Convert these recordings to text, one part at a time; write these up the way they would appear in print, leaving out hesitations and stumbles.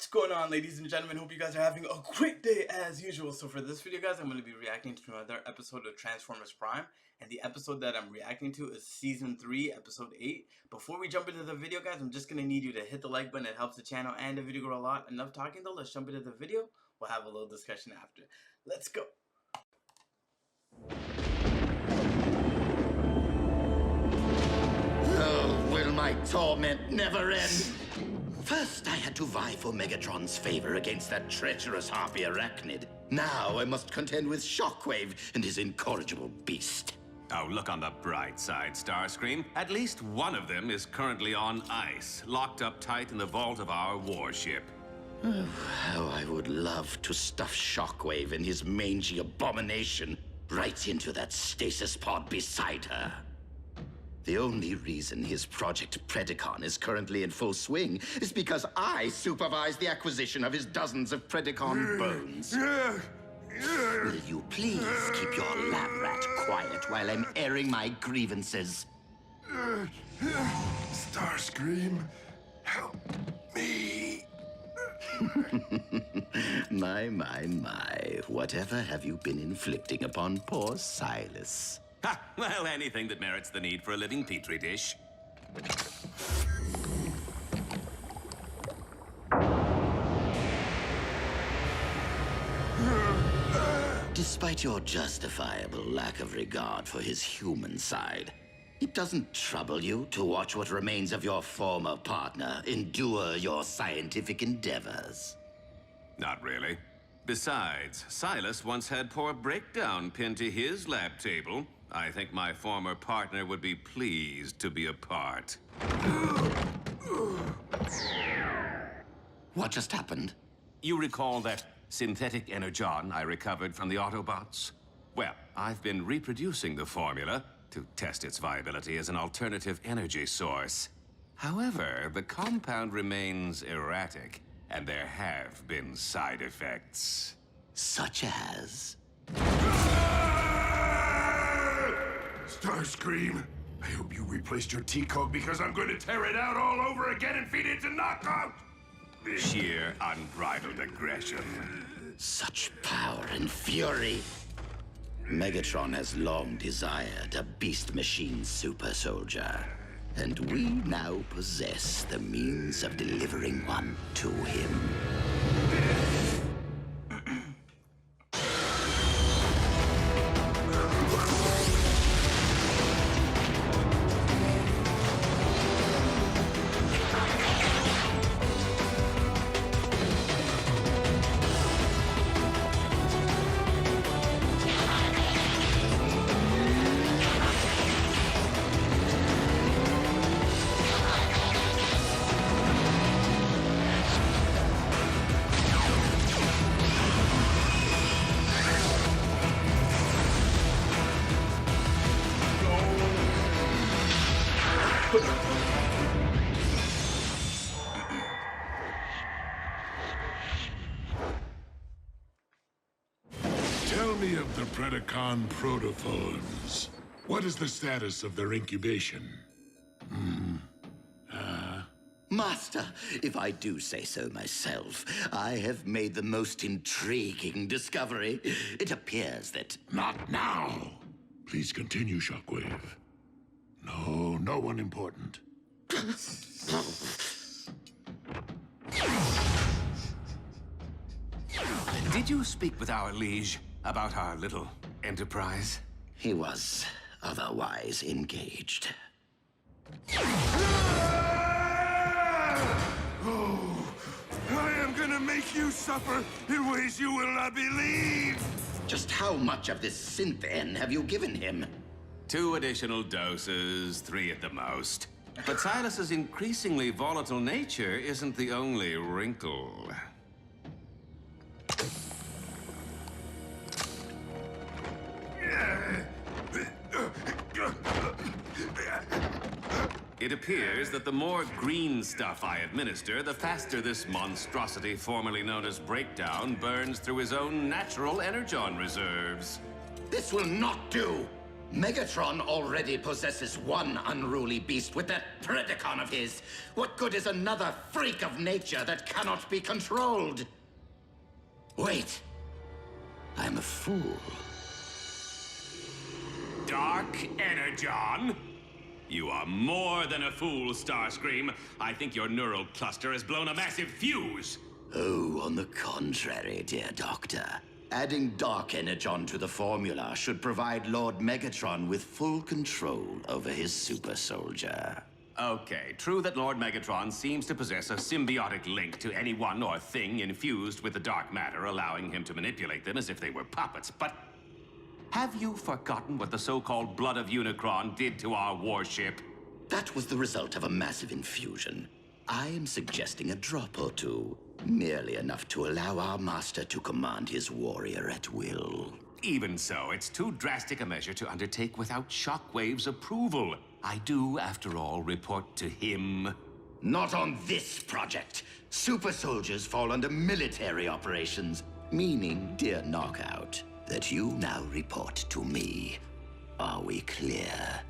going on, ladies and gentlemen? Hope you guys are having a great day as usual. So for this video, guys, I'm going to be reacting to another episode of Transformers Prime, and the episode that I'm reacting to is Season 3, Episode 8. Before we jump into the video, guys, I'm just going to need you to hit the like button. It helps the channel and the video grow a lot. Enough talking though, let's jump into the video. We'll have a little discussion after. Let's go. Oh, will my torment never end? First, I had to vie for Megatron's favor against that treacherous harpy Arachnid. Now I must contend with Shockwave and his incorrigible beast. Oh, look on the bright side, Starscream. At least one of them is currently on ice, locked up tight in the vault of our warship. Oh, how I would love to stuff Shockwave and his mangy abomination right into that stasis pod beside her. The only reason his Project Predacon is currently in full swing is because I supervise the acquisition of his dozens of Predacon bones. Will you please keep your lab rat quiet while I'm airing my grievances? Starscream, help me. My. Whatever have you been inflicting upon poor Silas? Ha! Well, anything that merits the need for a living petri dish. Despite your justifiable lack of regard for his human side, it doesn't trouble you to watch what remains of your former partner endure your scientific endeavors. Not really. Besides, Silas once had poor Breakdown pinned to his lab table. I think my former partner would be pleased to be a part. What just happened? You recall that synthetic energon I recovered from the Autobots? Well, I've been reproducing the formula to test its viability as an alternative energy source. However, the compound remains erratic, and there have been side effects. Such as? Starscream, I hope you replaced your T-code because I'm going to tear it out all over again and feed it to Knockout! Sheer unbridled aggression. Such power and fury. Megatron has long desired a beast machine super soldier, and we now possess the means of delivering one to him. Tell me of the Predacon protophones. What is the status of their incubation? Master, if I do say so myself, I have made the most intriguing discovery. It appears that... Not now! Please continue, Shockwave. No one important. Did you speak with our liege about our little enterprise? He was otherwise engaged. Oh, I am gonna make you suffer in ways you will not believe! Just how much of this synth N have you given him? 2 additional doses, 3 at the most. But Silas's increasingly volatile nature isn't the only wrinkle. It appears that the more green stuff I administer, the faster this monstrosity formerly known as Breakdown burns through his own natural energon reserves. This will not do! Megatron already possesses one unruly beast with that Predacon of his. What good is another freak of nature that cannot be controlled? Wait. I'm a fool. Dark energon? You are more than a fool, Starscream. I think your neural cluster has blown a massive fuse. Oh, on the contrary, dear Doctor. Adding Dark Energon to the formula should provide Lord Megatron with full control over his super soldier. Okay, true that Lord Megatron seems to possess a symbiotic link to anyone or thing infused with the dark matter, allowing him to manipulate them as if they were puppets, but have you forgotten what the so-called Blood of Unicron did to our warship? That was the result of a massive infusion. I am suggesting a drop or two. Merely enough to allow our master to command his warrior at will. Even so, it's too drastic a measure to undertake without Shockwave's approval. I do, after all, report to him. Not on this project. Super soldiers fall under military operations. Meaning, dear Knockout, that you now report to me. Are we clear?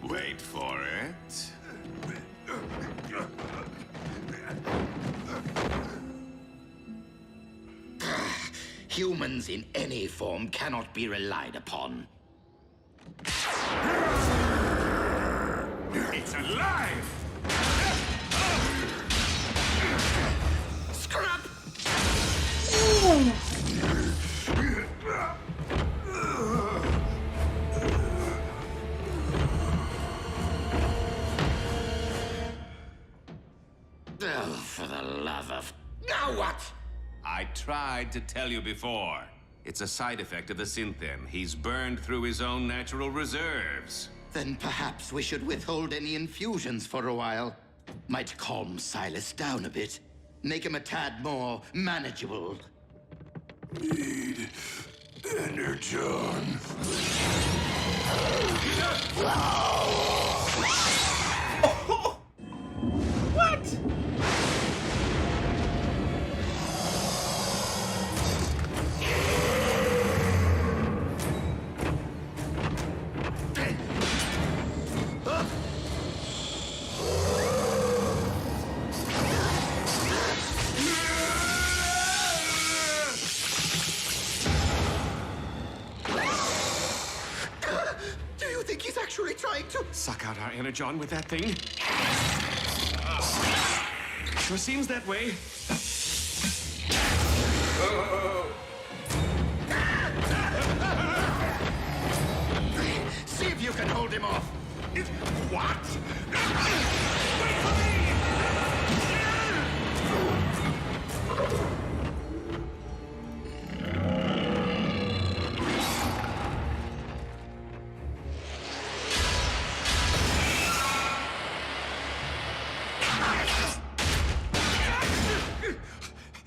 Wait for it. Humans in any form cannot be relied upon. It's alive! Scrap! Oh, for the love of... Now what? I tried to tell you before. It's a side effect of the Synthen. He's burned through his own natural reserves. Then perhaps we should withhold any infusions for a while. Might calm Silas down a bit. Make him a tad more manageable. Need energon. What? Do you think he's actually trying to... Suck out our energon with that thing? Sure seems that way. See if you can hold him off. What?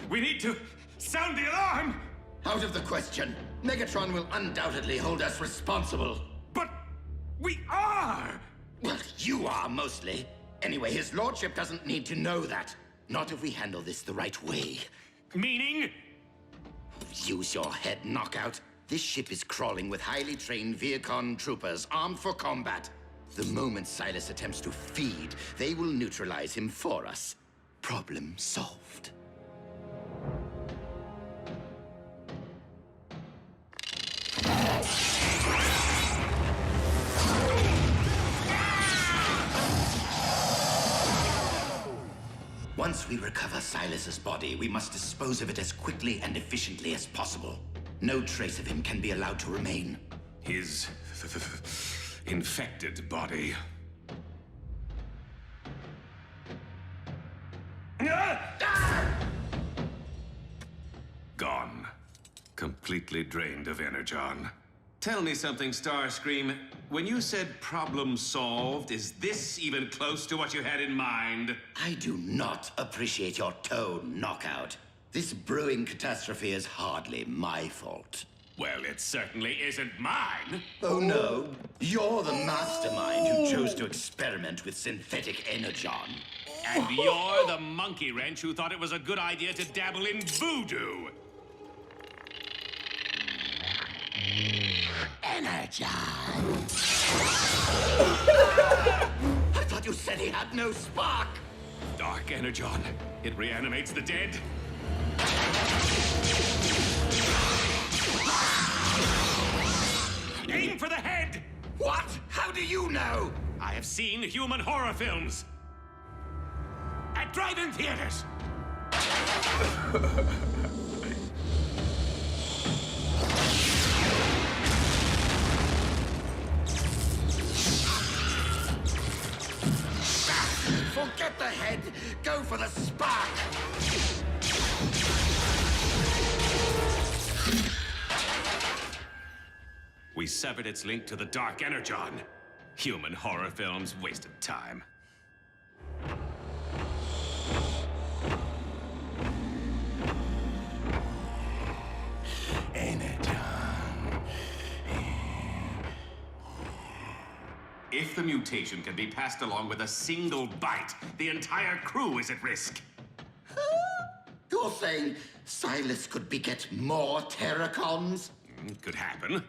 We need to sound the alarm! Out of the question. Megatron will undoubtedly hold us responsible. But we are! Well, you are, mostly. Anyway, his lordship doesn't need to know that. Not if we handle this the right way. Meaning? Use your head, Knockout. This ship is crawling with highly trained Viacon troopers armed for combat. The moment Silas attempts to feed, they will neutralize him for us. Problem solved. Once we recover Silas's body, we must dispose of it as quickly and efficiently as possible. No trace of him can be allowed to remain. His infected body. Gone. Completely drained of energon. Tell me something, Starscream. When you said problem solved, is this even close to what you had in mind? I do not appreciate your tone, Knockout. This brewing catastrophe is hardly my fault. Well, it certainly isn't mine. Oh no, you're the mastermind who chose to experiment with synthetic energon. And you're the monkey wrench who thought it was a good idea to dabble in voodoo. Energon! I thought you said he had no spark! Dark energon. It reanimates the dead. Aim for the head! What? How do you know? I have seen human horror films. At drive-in theaters. Forget the head. Go for the spark. We severed its link to the dark energon. Human horror films wasted time. If the mutation can be passed along with a single bite, the entire crew is at risk. You're saying Silas could beget more Terracons? Could happen.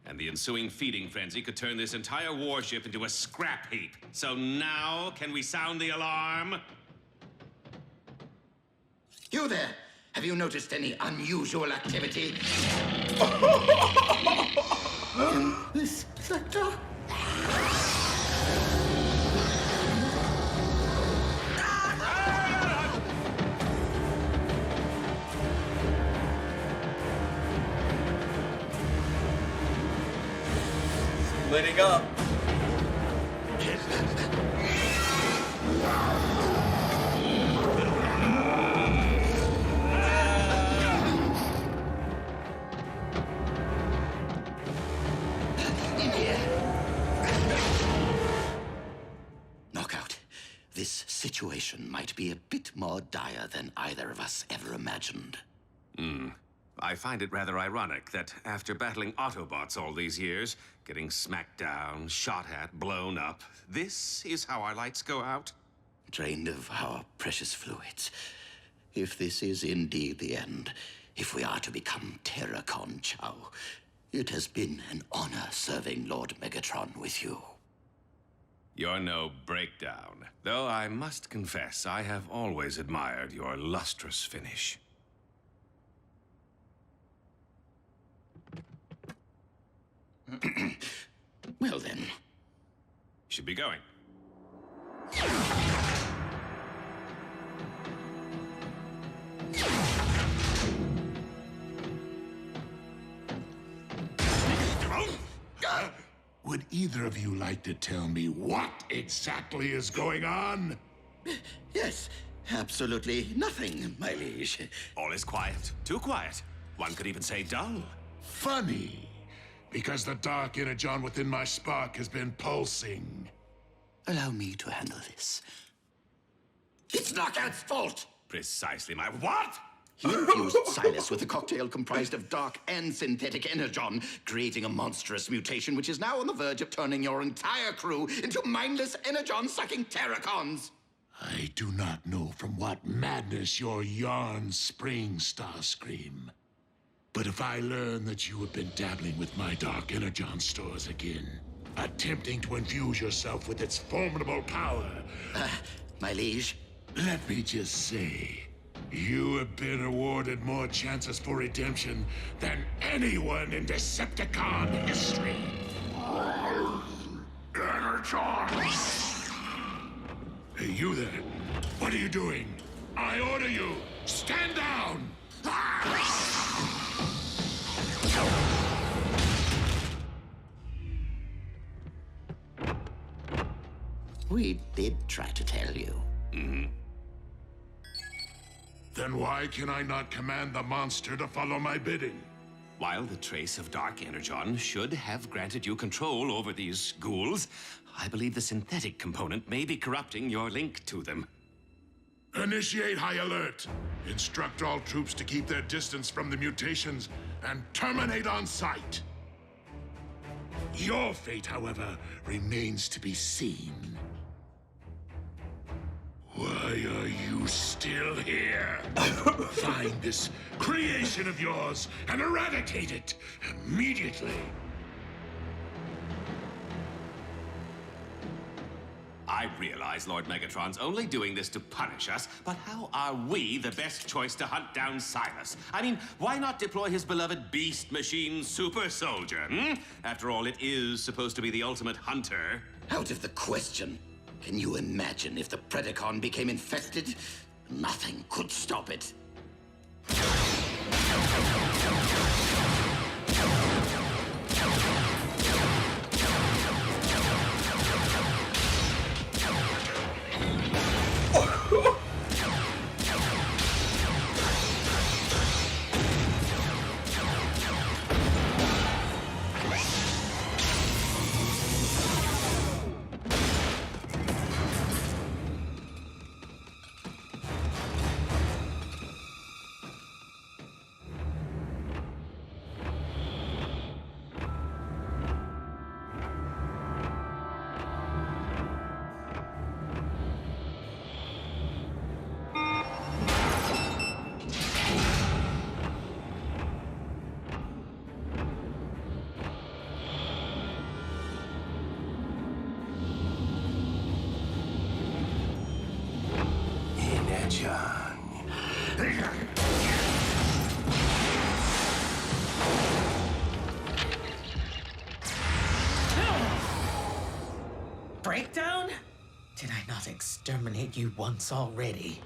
And the ensuing feeding frenzy could turn this entire warship into a scrap heap. So now, can we sound the alarm? You there! Have you noticed any unusual activity in this sector? Splitting up. Knockout, this situation might be a bit more dire than either of us ever imagined. I find it rather ironic that after battling Autobots all these years, getting smacked down, shot at, blown up, this is how our lights go out? Drained of our precious fluids. If this is indeed the end, if we are to become Terracon Chow, it has been an honor serving Lord Megatron with you. You're no breakdown. Though I must confess, I have always admired your lustrous finish. Well then. Should be going. Would either of you like to tell me what exactly is going on? Yes, absolutely nothing, my liege. All is quiet. Too quiet. One could even say dull. Funny, because the dark energon within my spark has been pulsing. Allow me to handle this. It's Knockout's fault! Precisely my what? He infused Silas with a cocktail comprised of dark and synthetic energon, creating a monstrous mutation which is now on the verge of turning your entire crew into mindless energon-sucking Terracons. I do not know from what madness your yarns spring, Starscream. But if I learn that you have been dabbling with my dark energon stores again, attempting to infuse yourself with its formidable power... My liege? Let me just say, you have been awarded more chances for redemption than anyone in Decepticon history. Energon! Hey, you there. What are you doing? I order you, stand down! We did try to tell you. Then why can I not command the monster to follow my bidding? While the trace of dark energon should have granted you control over these ghouls, I believe the synthetic component may be corrupting your link to them. Initiate high alert. Instruct all troops to keep their distance from the mutations and terminate on sight. Your fate, however, remains to be seen. Why are you still here? Find this creation of yours and eradicate it immediately. I realize Lord Megatron's only doing this to punish us, but how are we the best choice to hunt down Silas? I mean, why not deploy his beloved beast machine super soldier, hmm? After all, it is supposed to be the ultimate hunter. Out of the question. Can you imagine if the Predacon became infested? Nothing could stop it. Breakdown? Did I not exterminate you once already?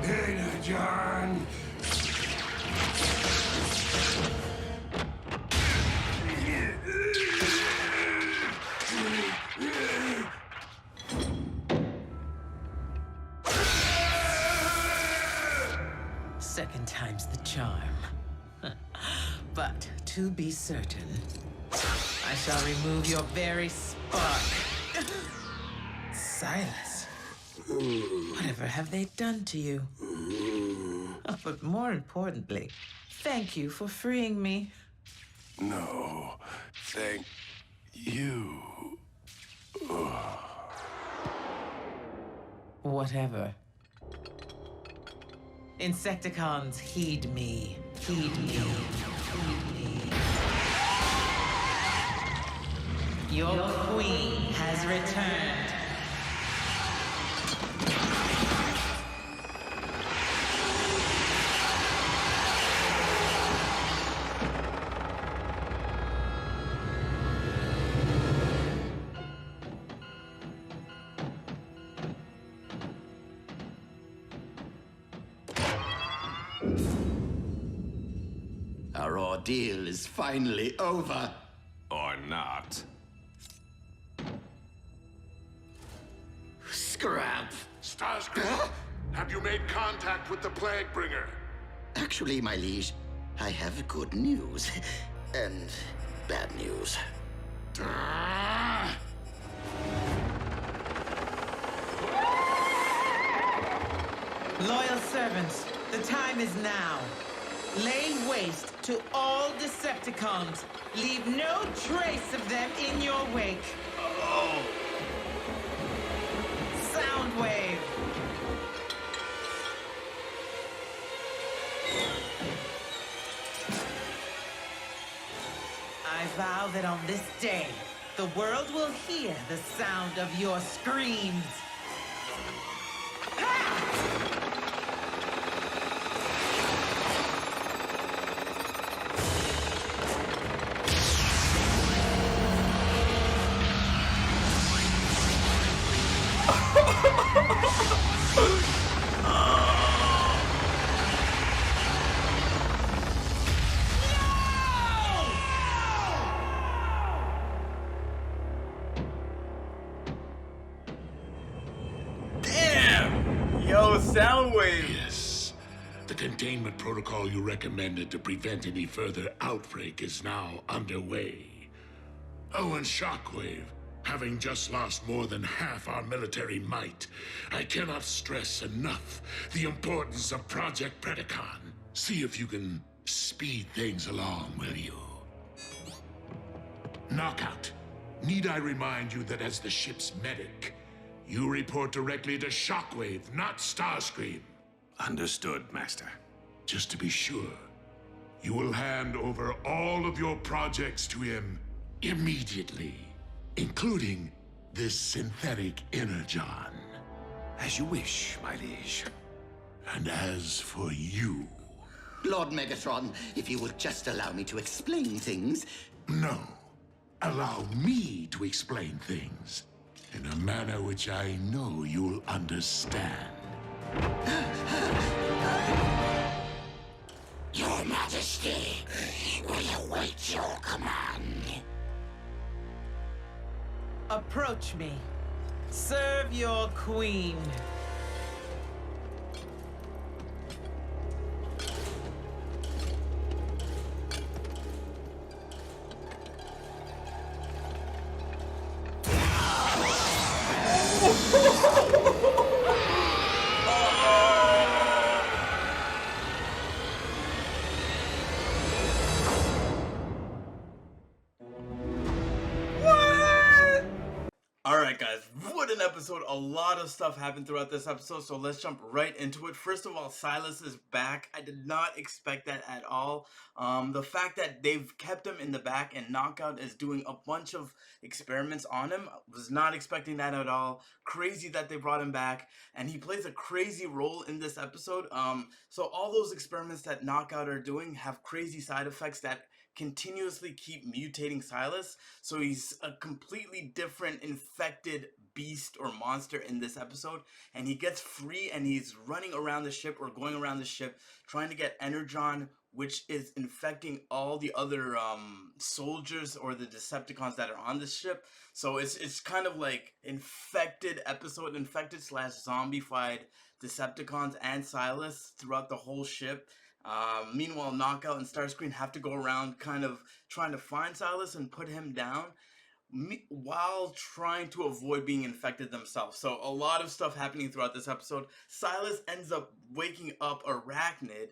Energon! Second time's the charm. But to be certain, I shall remove your very spark. Silas, whatever have they done to you? Oh, but more importantly, thank you for freeing me. No, thank you. Whatever. Insecticons, heed me. Heed me. Heed me. Your queen has returned. Our ordeal is finally over. Or not. Scrap! Starscream, have you made contact with the Plague Bringer? Actually, my liege, I have good news. And bad news. Ah! Loyal servants, the time is now. Lay waste to all Decepticons. Leave no trace of them in your wake. Oh. Soundwave. I vow that on this day, the world will hear the sound of your screams. Soundwave! Yes. The containment protocol you recommended to prevent any further outbreak is now underway. Oh, and Shockwave, having just lost more than half our military might, I cannot stress enough the importance of Project Predacon. See if you can speed things along, will you? Knockout, need I remind you that as the ship's medic, you report directly to Shockwave, not Starscream. Understood, Master. Just to be sure, you will hand over all of your projects to him immediately, including this synthetic energon. As you wish, my liege. And as for you... Lord Megatron, if you would just allow me to explain things. No. Allow me to explain things in a manner which I know you'll understand. Your Majesty, we await your command. Approach me. Serve your queen. Alright guys, what an episode. A lot of stuff happened throughout this episode, so let's jump right into it. First of all, Silas is back. I did not expect that at all. The fact that they've kept him in the back and Knockout is doing a bunch of experiments on him, was not expecting that at all. Crazy that they brought him back, and he plays a crazy role in this episode. So all those experiments that Knockout are doing have crazy side effects that continuously keep mutating Silas, so he's a completely different infected beast or monster in this episode, and he gets free and he's running around the ship or going around the ship trying to get energon, which is infecting all the other soldiers or the Decepticons that are on the ship. So it's kind of like infected episode, infected slash zombified Decepticons and Silas throughout the whole ship. Meanwhile, Knockout and Starscream have to go around kind of trying to find Silas and put him down while trying to avoid being infected themselves. So a lot of stuff happening throughout this episode. Silas ends up waking up Arachnid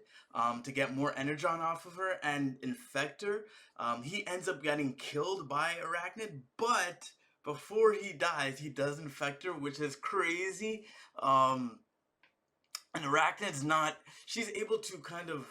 to get more energon off of her and infect her. He ends up getting killed by Arachnid, but before he dies, he does infect her, which is crazy. And Arachnid's not, she's able to kind of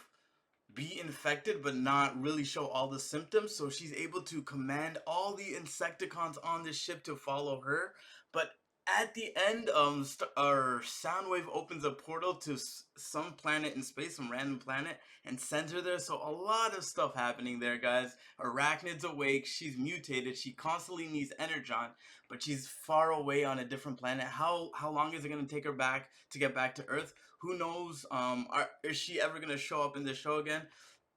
be infected but not really show all the symptoms, so she's able to command all the Insecticons on the ship to follow her. But at the end, our Soundwave opens a portal to some planet in space, some random planet, and sends her there. So a lot of stuff happening there, guys. Arachnid's awake, she's mutated, she constantly needs energon, but she's far away on a different planet. How long is it going to take her back to get back to Earth? Who knows? Is she ever going to show up in the show again?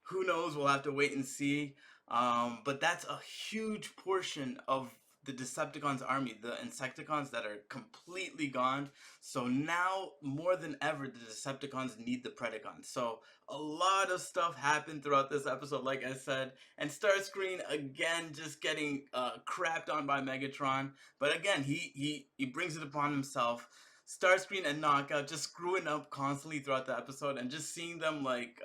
Who knows? We'll have to wait and see. But that's a huge portion of the Decepticons army, the Insecticons that are completely gone. So now more than ever, the Decepticons need the Predacons. So a lot of stuff happened throughout this episode, like I said, and Starscream again just getting crapped on by Megatron. But again, he brings it upon himself. Starscream and Knockout just screwing up constantly throughout the episode, and just seeing them like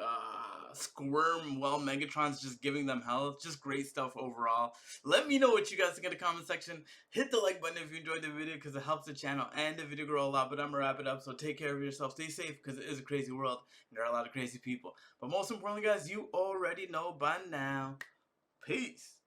squirm while Megatron's just giving them hell. Just great stuff overall. Let me know what you guys think in the comment section. Hit the like button if you enjoyed the video, because it helps the channel and the video grow a lot. But I'm gonna wrap it up, so take care of yourself, stay safe, because it is a crazy world and there are a lot of crazy people. But most importantly, guys, you already know by now. Peace.